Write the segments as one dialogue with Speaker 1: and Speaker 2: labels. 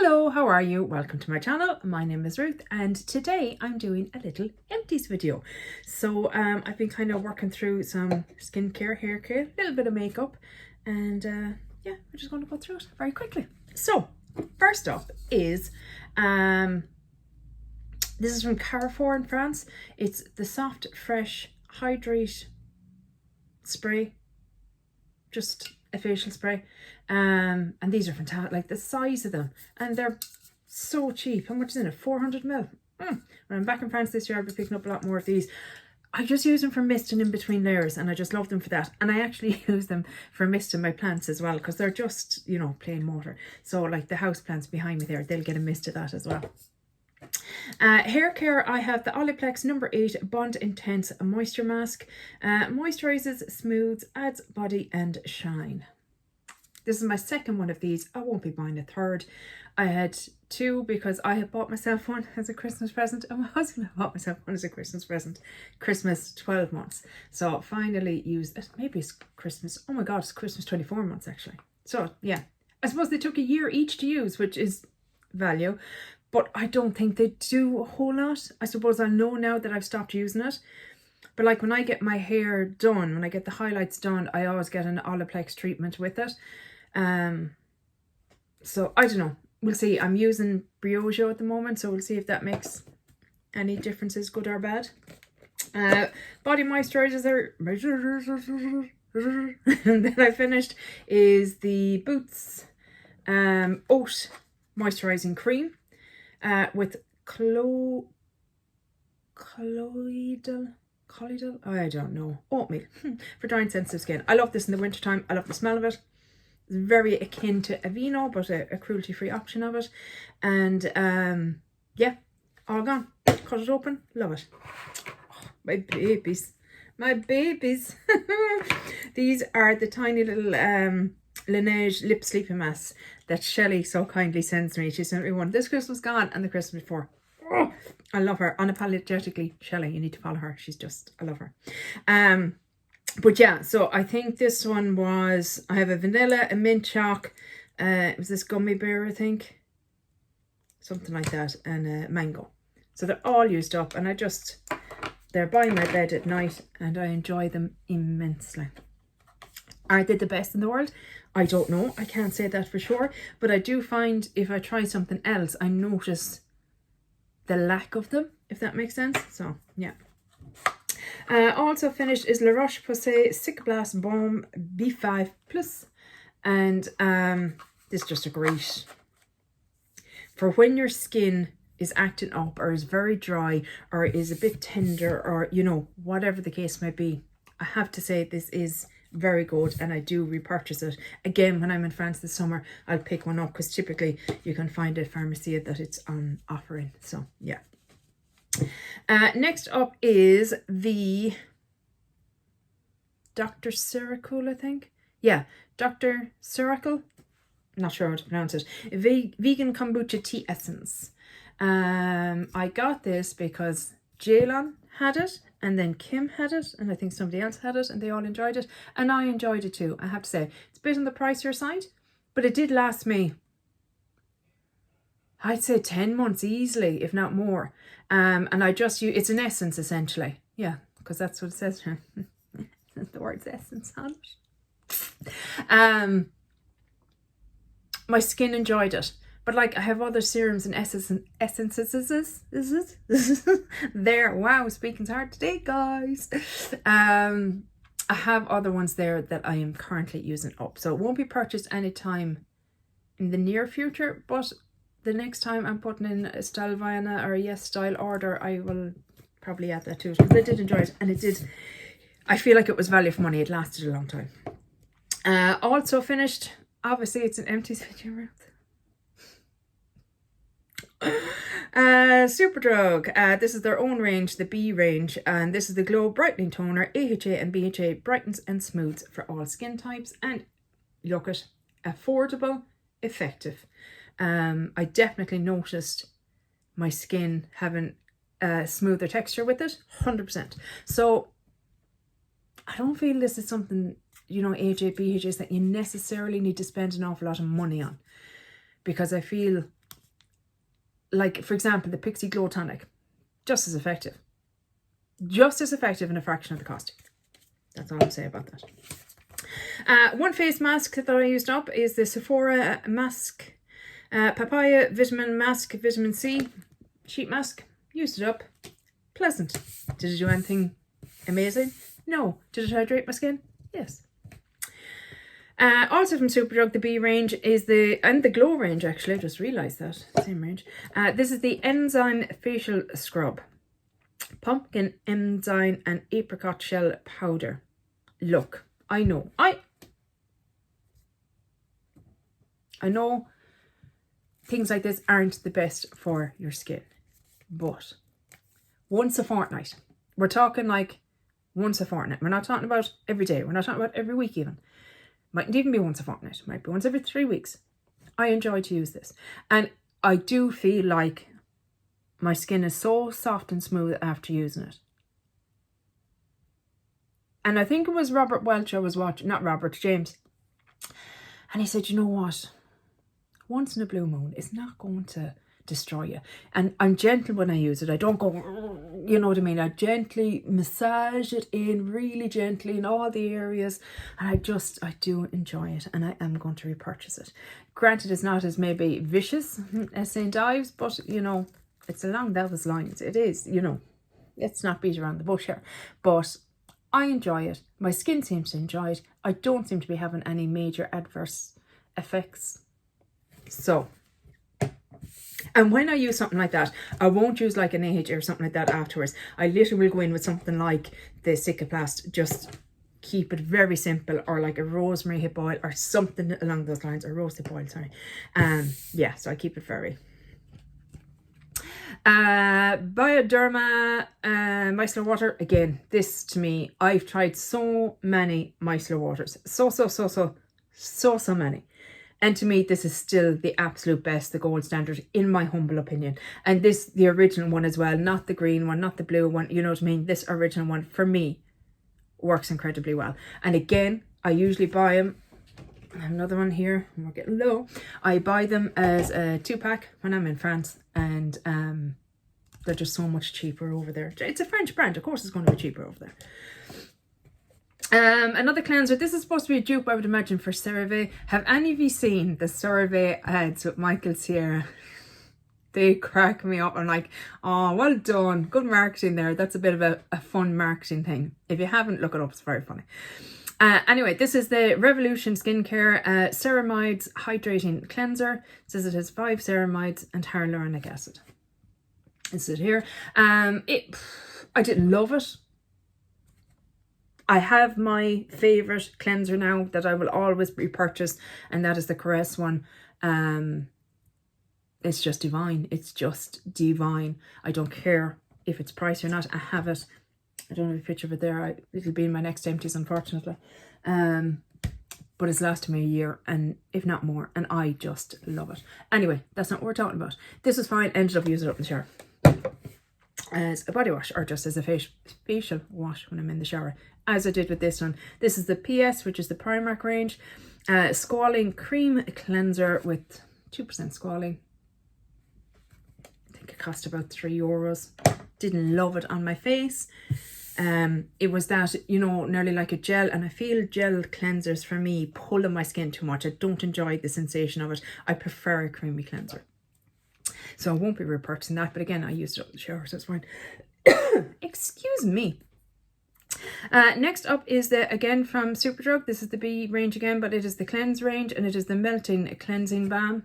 Speaker 1: Hello, how are you? Welcome to my channel. My name is Ruth and today I'm doing a little empties video. So I've been kind of working through some skincare, hair care, a little bit of makeup, and yeah, we're just going to go through it very quickly. So first up is this is from Carrefour in France. It's the Soft Fresh Hydrate spray, just a facial spray, and these are fantastic, like the size of them, and they're so cheap. How much is in it? 400 ml. When I'm back in France this year, I'll be picking up a lot more of these. I just use them for misting in between layers, and I just love them for that. And I actually use them for misting my plants as well, because they're just, you know, plain water. So like the house plants behind me there, they'll get a mist of that as well. Hair care, I have the Oliplex number 8 Bond Intense Moisture Mask. Moisturizes, smooths, adds body and shine. This is my second one of these. I won't be buying a third. I had two because I had bought myself one as a Christmas present, and my husband had bought myself one as a Christmas present. Christmas 12 months. So finally used it. Maybe it's Christmas. Oh my God, it's Christmas 24 months actually. So yeah, I suppose they took a year each to use, which is value. But I don't think they do a whole lot. I suppose I'll know now that I've stopped using it. But like when I get my hair done, when I get the highlights done, I always get an Oliplex treatment with it. So I don't know. We'll see. I'm using Briogeo at the moment, so we'll see if that makes any differences, good or bad. Body moisturizer. And then I finished is the Boots Oat Moisturizing Cream. With colloidal, I don't know, oatmeal for dry and sensitive skin. I love this in the winter time. I love the smell of it. It's very akin to Aveeno, but a cruelty-free option of it. And yeah, all gone. Cut it open. Love it. Oh, my babies. My babies. These are the tiny little Laneige lip sleeping masks that Shelley so kindly sends me. She sent me one this Christmas gone and the Christmas before. Oh, I love her unapologetically. Shelley, you need to follow her. She's just, I love her. But yeah, so I think this one was, I have a vanilla, a mint choc, it was this gummy bear, I think, something like that, and a mango. So they're all used up, and they're by my bed at night, and I enjoy them immensely. Are they the best in the world? I don't know. I can't say that for sure. But I do find if I try something else, I notice the lack of them, if that makes sense. So, yeah. Also finished is La Roche-Posay Cicablast Balm B5 Plus. And this is just a great, for when your skin is acting up or is very dry or is a bit tender or, you know, whatever the case may be. I have to say this is very good, and I do repurchase it again when I'm in France this summer. I'll pick one up because typically you can find a pharmacy that it's on offering. So yeah. Next up is the Dr. Ciracle, I think. Yeah, Dr. Ciracle. Not sure how to pronounce it. Vegan kombucha tea essence. I got this because Jaylon had it, and then Kim had it, and I think somebody else had it, and they all enjoyed it, and I enjoyed it too. I have to say, it's a bit on the pricier side, but it did last me, I'd say 10 months easily, if not more. And I just use, it's an essence essentially. Yeah, because that's what it says here. The word's essence on it. My skin enjoyed it. But like I have other serums and essences there. Wow, speaking's hard today, guys. I have other ones there that I am currently using up. So it won't be purchased anytime in the near future, but the next time I'm putting in a Style Viana or a Yes Style order, I will probably add that to it. Because I did enjoy it, and it did, I feel like it was value for money. It lasted a long time. Also finished, obviously it's an Empties video. Superdrug, this is their own range, the B range, and this is the Glow Brightening Toner. AHA and BHA brightens and smooths for all skin types, and look at affordable, effective. I definitely noticed my skin having a smoother texture with it, 100%. So I don't feel this is something, you know, AHA, BHAs that you necessarily need to spend an awful lot of money on, because I feel like, for example, the Pixie Glow Tonic, just as effective. Just as effective and a fraction of the cost. That's all I'll say about that. One face mask that I used up is the Sephora mask. Papaya vitamin mask, vitamin C sheet mask. Used it up. Pleasant. Did it do anything amazing? No. Did it hydrate my skin? Yes. Also from Superdrug, the B range is and the Glow range, actually. I just realised that. Same range. This is the Enzyme Facial Scrub. Pumpkin, enzyme and apricot shell powder. Look, I know things like this aren't the best for your skin, but once a fortnight, we're talking like once a fortnight. We're not talking about every day. We're not talking about every week even. Mightn't even be once a fortnight. Might be once every 3 weeks. I enjoy to use this. And I do feel like my skin is so soft and smooth after using it. And I think it was Robert Welch I was watching, not Robert, James. And he said, you know what? Once in a blue moon, it's not going to destroy you. And I'm gentle when I use it. I don't go, you know what I mean? I gently massage it in, really gently in all the areas. And I do enjoy it. And I am going to repurchase it. Granted, it's not as maybe vicious as St. Ives, but, you know, it's along those lines. It is, you know, let's not beat around the bush here. But I enjoy it. My skin seems to enjoy it. I don't seem to be having any major adverse effects. So, and when I use something like that, I won't use like an AH or something like that afterwards. I literally will go in with something like the Cicaplast, just keep it very simple, or like a rosemary hip oil or something along those lines, or rose hip oil, sorry. Yeah, so I keep it very. Bioderma micellar water. Again, this to me, I've tried so many micellar waters. So many. And to me, this is still the absolute best, the gold standard, in my humble opinion. And this, the original one as well, not the green one, not the blue one, you know what I mean? This original one, for me, works incredibly well. And again, I usually buy them. I have another one here, and we're getting low. I buy them as a 2-pack when I'm in France, and they're just so much cheaper over there. It's a French brand, of course it's going to be cheaper over there. Another cleanser. This is supposed to be a dupe, I would imagine, for CeraVe. Have any of you seen the CeraVe ads with Michael Sierra? They crack me up. I'm like, oh, well done. Good marketing there. That's a bit of a fun marketing thing. If you haven't, look it up. It's very funny. Anyway, this is the Revolution Skincare Ceramides Hydrating Cleanser. It says it has 5 ceramides and hyaluronic acid. This is it here. I didn't love it. I have my favourite cleanser now that I will always repurchase, and that is the Caress one. It's just divine. It's just divine. I don't care if it's pricey or not. I have it. I don't have a picture of it there. It'll be in my next Empties, unfortunately. But it's lasted me a year, and if not more, and I just love it. Anyway, that's not what we're talking about. This was fine. Ended up using it up in the shower as a body wash, or just as a facial wash when I'm in the shower, as I did with this one. This is the PS, which is the Primark range. Squalene Cream Cleanser with 2% squalene. I think it cost about €3. Didn't love it on my face. It was that, you know, nearly like a gel, and I feel gel cleansers for me pull on my skin too much. I don't enjoy the sensation of it. I prefer a creamy cleanser. So I won't be repurchasing that, but again, I used it up in the shower, so it's fine. Excuse me. Next up is again from Superdrug. This is the B range again, but it is the cleanse range, and it is the Melting Cleansing Balm.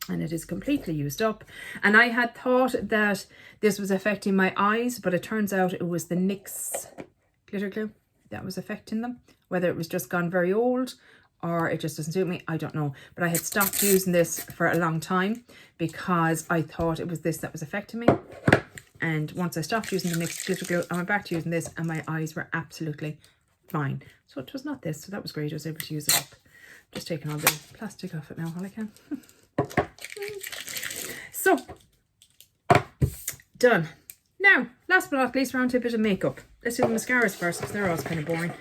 Speaker 1: And it is completely used up. And I had thought that this was affecting my eyes, but it turns out it was the NYX glitter glue that was affecting them. Whether it was just gone very old or it just doesn't suit me, I don't know. But I had stopped using this for a long time because I thought it was this that was affecting me. And once I stopped using the NYX glitter glue, I went back to using this, and my eyes were absolutely fine. So it was not this, so that was great. I was able to use it up. Just taking all the plastic off it now while I can. So, done. Now, last but not least, we're on to a bit of makeup. Let's do the mascaras first, because they're always kind of boring.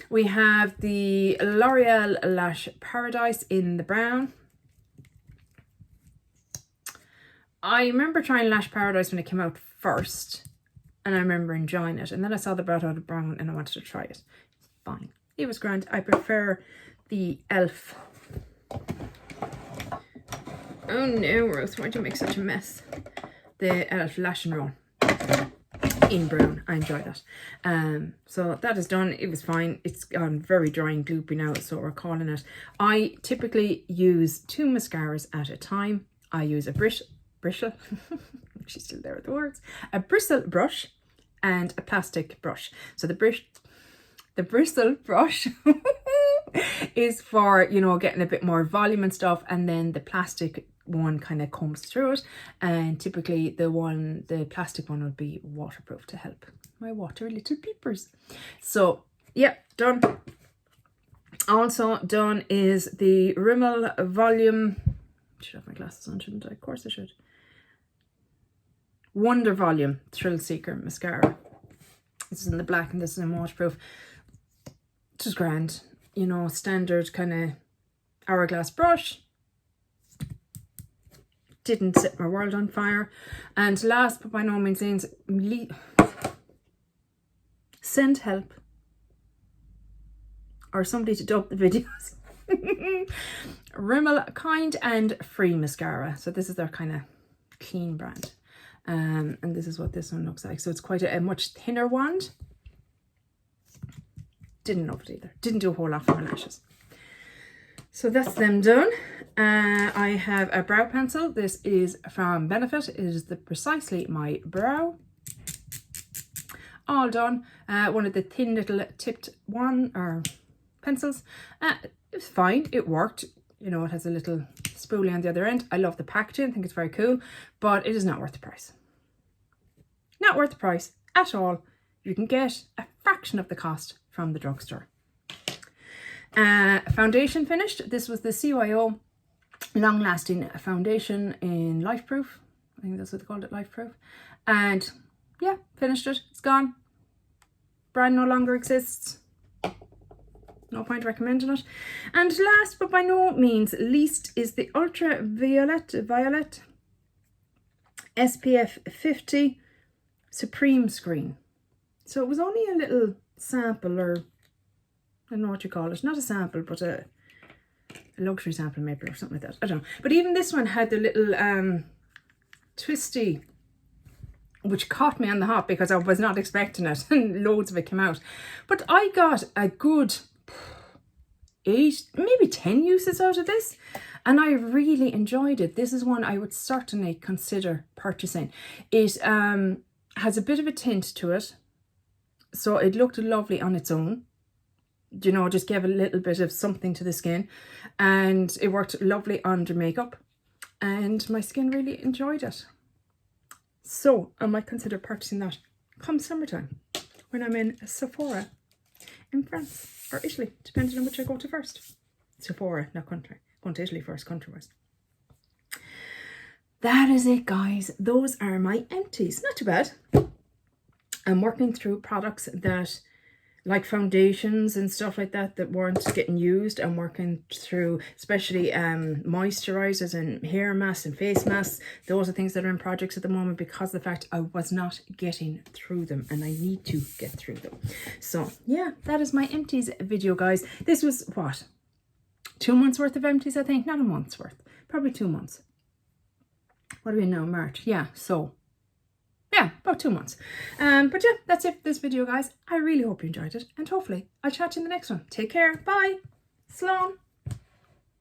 Speaker 1: We have the L'Oreal Lash Paradise in the brown. I remember trying Lash Paradise when it came out first, and I remember enjoying it. And then I saw the Brought Out of Brown and I wanted to try it. It's fine. It was grand. I prefer the e.l.f. Oh no, Rose, why'd you make such a mess? The e.l.f. Lash and Roll in brown. I enjoy that. So that is done. It was fine. It's gone very dry and gloopy now, so we're calling it. I typically use 2 mascaras at a time. I use a bristle. She's still there with the words. A bristle brush and a plastic brush. So the bristle brush is for, you know, getting a bit more volume and stuff, and then the plastic one kind of combs through it, and typically the plastic one would be waterproof to help my water little peepers. So yeah, done. Also done is the Rimmel Volume, should have my glasses on, shouldn't I? Of course I should. Wonder Volume Thrill Seeker mascara. This is in the black and this is in waterproof. Just grand, you know, standard kind of hourglass brush. Didn't set my world on fire. And last but by no means least, send help or somebody to dub the videos. Rimmel Kind and Free mascara. So this is their kind of clean brand. And this is what this one looks like. So it's quite a much thinner wand. Didn't love it either. Didn't do a whole lot for my lashes. So that's them done. I have a brow pencil. This is from Benefit. It is the Precisely My Brow. All done. One of the thin little tipped pencils. It was fine. It worked. You know, it has a little spoolie on the other end. I love the packaging. I think it's very cool. But it is not worth the price. Not worth the price at all. You can get a fraction of the cost from the drugstore. Foundation finished. This was the CYO Long Lasting Foundation in Life Proof. I think that's what they called it, Life Proof. And yeah, finished it. It's gone. Brand no longer exists. No point recommending it. And last but by no means least is the Ultraviolet SPF 50 Supreme Screen. So it was only a little sample, or I don't know what you call it. Not a sample, but a luxury sample maybe, or something like that. I don't know. But even this one had the little twisty, which caught me on the hop because I was not expecting it. And loads of it came out. But I got a good 8, maybe 10 uses out of this. And I really enjoyed it. This is one I would certainly consider purchasing. It has a bit of a tint to it. So it looked lovely on its own. You know, just gave a little bit of something to the skin. And it worked lovely under makeup. And my skin really enjoyed it. So I might consider purchasing that come summertime when I'm in Sephora in France or Italy, depending on which I go to first. Sephora, not country. Going to Italy first, country-wise. That is it, guys. Those are my empties. Not too bad. I'm working through products that, like foundations and stuff like that, that weren't getting used. I'm working through especially moisturizers and hair masks and face masks. Those are things that are in projects at the moment because of the fact I was not getting through them and I need to get through them. So yeah, that is my empties video, guys. This was what? 2 months worth of empties, I think. Not a month's worth. Probably 2 months. What are we in now? March. Yeah, so yeah, about 2 months. But yeah, that's it for this video, guys. I really hope you enjoyed it. And hopefully I'll chat to you in the next one. Take care. Bye. Sloan.